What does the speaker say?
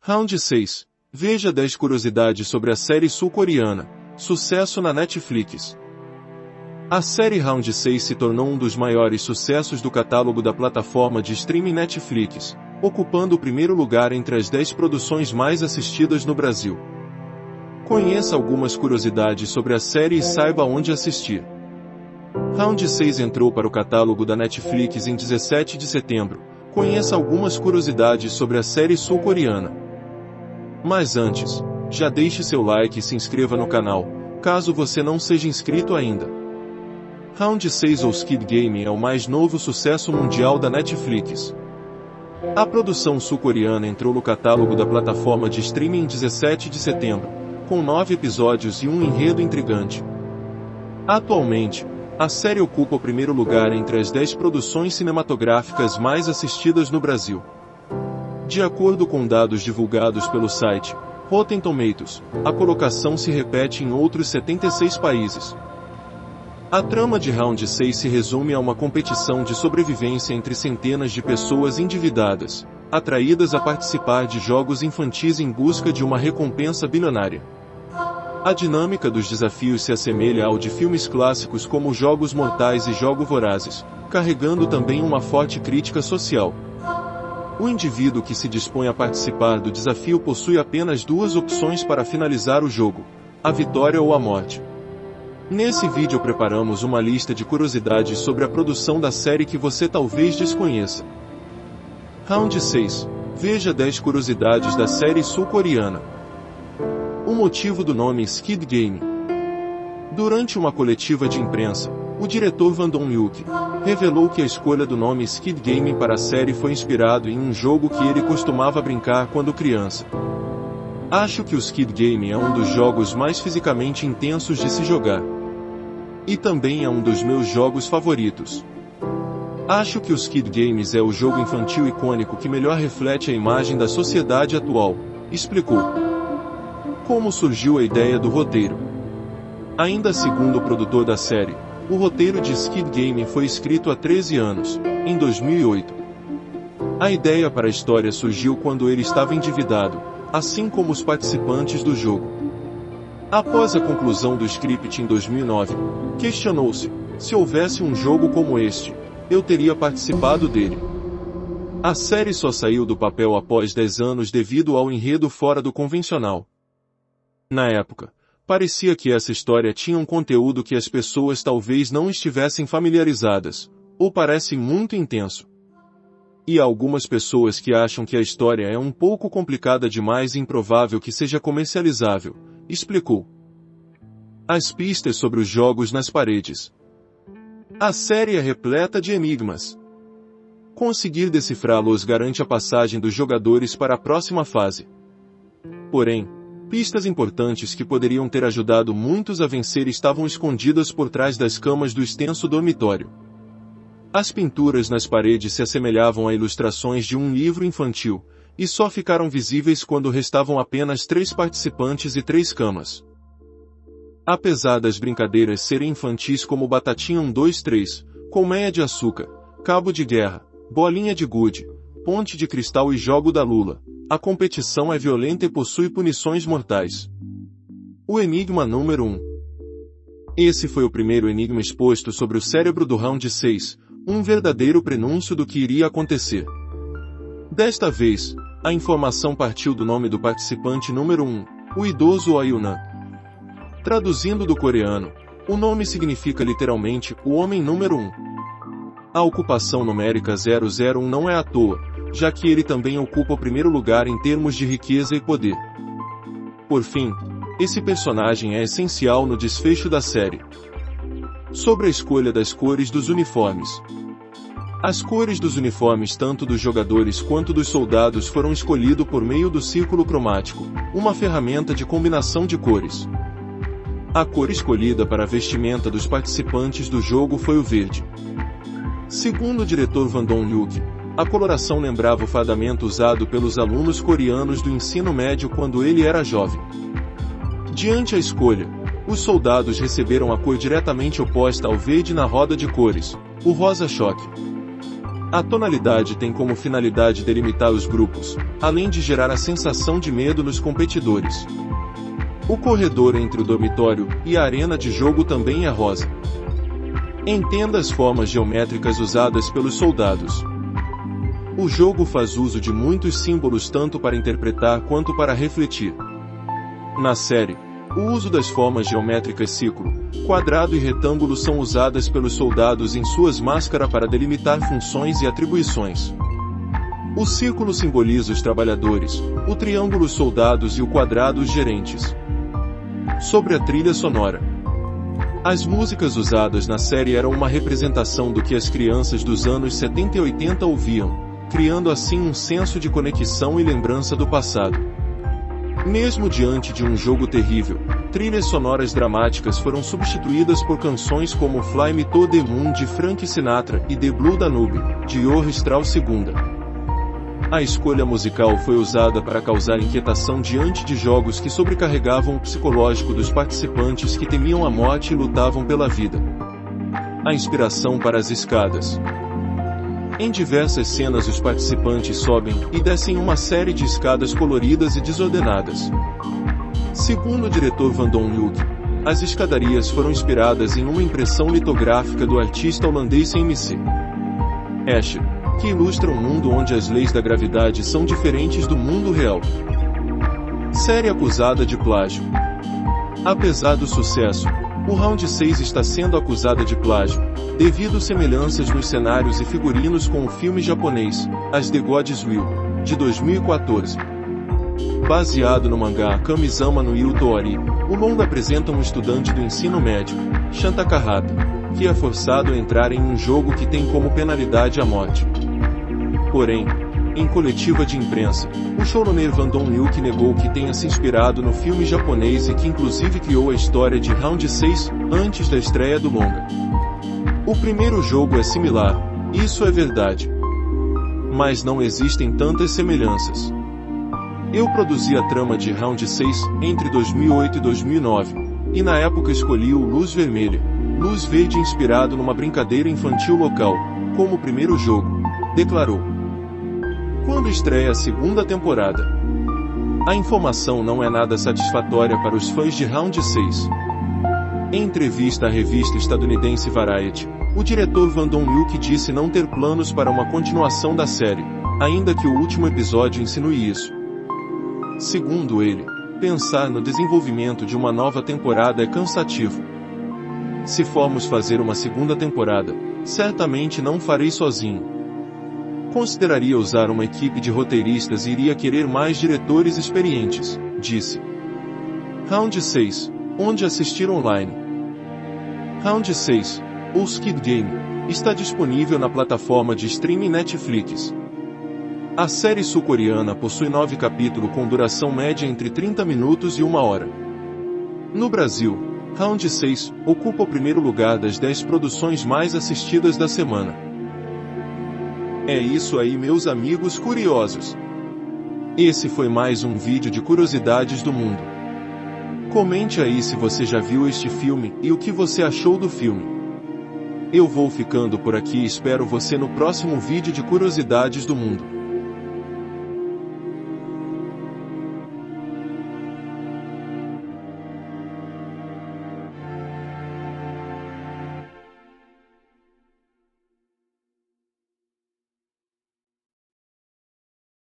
Round 6. Veja 10 curiosidades sobre a série sul-coreana. Sucesso na Netflix. A série Round 6 se tornou um dos maiores sucessos do catálogo da plataforma de streaming Netflix, ocupando o primeiro lugar entre as 10 produções mais assistidas no Brasil. Conheça algumas curiosidades sobre a série e saiba onde assistir. Round 6 entrou para o catálogo da Netflix em 17 de setembro. Conheça algumas curiosidades sobre a série sul-coreana. Mas antes, já deixe seu like e se inscreva no canal, caso você não seja inscrito ainda. Round 6 ou Squid Game é o mais novo sucesso mundial da Netflix. A produção sul-coreana entrou no catálogo da plataforma de streaming em 17 de setembro, com 9 episódios e um enredo intrigante. Atualmente, a série ocupa o primeiro lugar entre as 10 produções cinematográficas mais assistidas no Brasil. De acordo com dados divulgados pelo site Rotten Tomatoes, a colocação se repete em outros 76 países. A trama de Round 6 se resume a uma competição de sobrevivência entre centenas de pessoas endividadas, atraídas a participar de jogos infantis em busca de uma recompensa bilionária. A dinâmica dos desafios se assemelha ao de filmes clássicos como Jogos Mortais e Jogo Vorazes, carregando também uma forte crítica social. O indivíduo que se dispõe a participar do desafio possui apenas duas opções para finalizar o jogo: a vitória ou a morte. Nesse vídeo preparamos uma lista de curiosidades sobre a produção da série que você talvez desconheça. Round 6. Veja 10 curiosidades da série sul-coreana. O motivo do nome Squid Game. Durante uma coletiva de imprensa, o diretor Won Dong-hyuk revelou que a escolha do nome Squid Game para a série foi inspirado em um jogo que ele costumava brincar quando criança. Acho que o Squid Game é um dos jogos mais fisicamente intensos de se jogar. E também é um dos meus jogos favoritos. Acho que o Squid Games é o jogo infantil icônico que melhor reflete a imagem da sociedade atual, explicou. Como surgiu a ideia do roteiro? Ainda segundo o produtor da série, o roteiro de Squid Game foi escrito há 13 anos, em 2008. A ideia para a história surgiu quando ele estava endividado, assim como os participantes do jogo. Após a conclusão do script em 2009, questionou-se: se houvesse um jogo como este, eu teria participado dele. A série só saiu do papel após 10 anos devido ao enredo fora do convencional. Na época, parecia que essa história tinha um conteúdo que as pessoas talvez não estivessem familiarizadas, ou parece muito intenso. E há algumas pessoas que acham que a história é um pouco complicada demais e improvável que seja comercializável, explicou. As pistas sobre os jogos nas paredes. A série é repleta de enigmas. Conseguir decifrá-los garante a passagem dos jogadores para a próxima fase. Porém, pistas importantes que poderiam ter ajudado muitos a vencer estavam escondidas por trás das camas do extenso dormitório. As pinturas nas paredes se assemelhavam a ilustrações de um livro infantil, e só ficaram visíveis quando restavam apenas 3 participantes e 3 camas. Apesar das brincadeiras serem infantis como Batatinha 1 2 3, Colmeia de Açúcar, Cabo de Guerra, Bolinha de Gude, Ponte de Cristal e Jogo da Lula, a competição é violenta e possui punições mortais. O enigma número 1. Esse foi o primeiro enigma exposto sobre o cérebro do Round 6, um verdadeiro prenúncio do que iria acontecer. Desta vez, a informação partiu do nome do participante número 1, o idoso Ayunan. Traduzindo do coreano, o nome significa literalmente o homem número 1. A ocupação numérica 001 não é à toa, já que ele também ocupa o primeiro lugar em termos de riqueza e poder. Por fim, esse personagem é essencial no desfecho da série. Sobre a escolha das cores dos uniformes. As cores dos uniformes tanto dos jogadores quanto dos soldados foram escolhidas por meio do círculo cromático, uma ferramenta de combinação de cores. A cor escolhida para a vestimenta dos participantes do jogo foi o verde. Segundo o diretor Won Dong-hyuk, a coloração lembrava o fardamento usado pelos alunos coreanos do ensino médio quando ele era jovem. Diante a escolha, os soldados receberam a cor diretamente oposta ao verde na roda de cores, o rosa choque. A tonalidade tem como finalidade delimitar os grupos, além de gerar a sensação de medo nos competidores. O corredor entre o dormitório e a arena de jogo também é rosa. Entenda as formas geométricas usadas pelos soldados. O jogo faz uso de muitos símbolos tanto para interpretar quanto para refletir. Na série, o uso das formas geométricas círculo, quadrado e retângulo são usadas pelos soldados em suas máscaras para delimitar funções e atribuições. O círculo simboliza os trabalhadores, o triângulo os soldados e o quadrado os gerentes. Sobre a trilha sonora. As músicas usadas na série eram uma representação do que as crianças dos anos 70 e 80 ouviam, criando assim um senso de conexão e lembrança do passado. Mesmo diante de um jogo terrível, trilhas sonoras dramáticas foram substituídas por canções como Fly Me to the Moon de Frank Sinatra e The Blue Danube, de Johann Strauss II. A escolha musical foi usada para causar inquietação diante de jogos que sobrecarregavam o psicológico dos participantes que temiam a morte e lutavam pela vida. A inspiração para as escadas. Em diversas cenas os participantes sobem e descem uma série de escadas coloridas e desordenadas. Segundo o diretor Van-Don Luke, as escadarias foram inspiradas em uma impressão litográfica do artista holandês M.C. Escher, que ilustra um mundo onde as leis da gravidade são diferentes do mundo real. Série acusada de plágio. Apesar do sucesso, o Round 6 está sendo acusada de plágio, devido semelhanças nos cenários e figurinos com o filme japonês, As The Gods Will, de 2014. Baseado no mangá Kamisama no Yutori, o longa apresenta um estudante do ensino médio, Shanta Kahata, que é forçado a entrar em um jogo que tem como penalidade a morte. Porém, em coletiva de imprensa, o showrunner Van-Don Luke negou que tenha se inspirado no filme japonês e que inclusive criou a história de Round 6, antes da estreia do longa. O primeiro jogo é similar, isso é verdade. Mas não existem tantas semelhanças. Eu produzi a trama de Round 6, entre 2008 e 2009, e na época escolhi o Luz Vermelha, Luz Verde inspirado numa brincadeira infantil local, como o primeiro jogo, declarou. Quando estreia a segunda temporada? A informação não é nada satisfatória para os fãs de Round 6. Em entrevista à revista estadunidense Variety, o diretor Van-Don Luke disse não ter planos para uma continuação da série, ainda que o último episódio insinue isso. Segundo ele, pensar no desenvolvimento de uma nova temporada é cansativo. Se formos fazer uma segunda temporada, certamente não farei sozinho. Consideraria usar uma equipe de roteiristas e iria querer mais diretores experientes, disse. Round 6, onde assistir online. Round 6, ou Squid Game, está disponível na plataforma de streaming Netflix. A série sul-coreana possui 9 capítulos com duração média entre 30 minutos e 1 hora. No Brasil, Round 6 ocupa o primeiro lugar das 10 produções mais assistidas da semana. É isso aí, meus amigos curiosos. Esse foi mais um vídeo de curiosidades do mundo. Comente aí se você já viu este filme e o que você achou do filme. Eu vou ficando por aqui e espero você no próximo vídeo de curiosidades do mundo.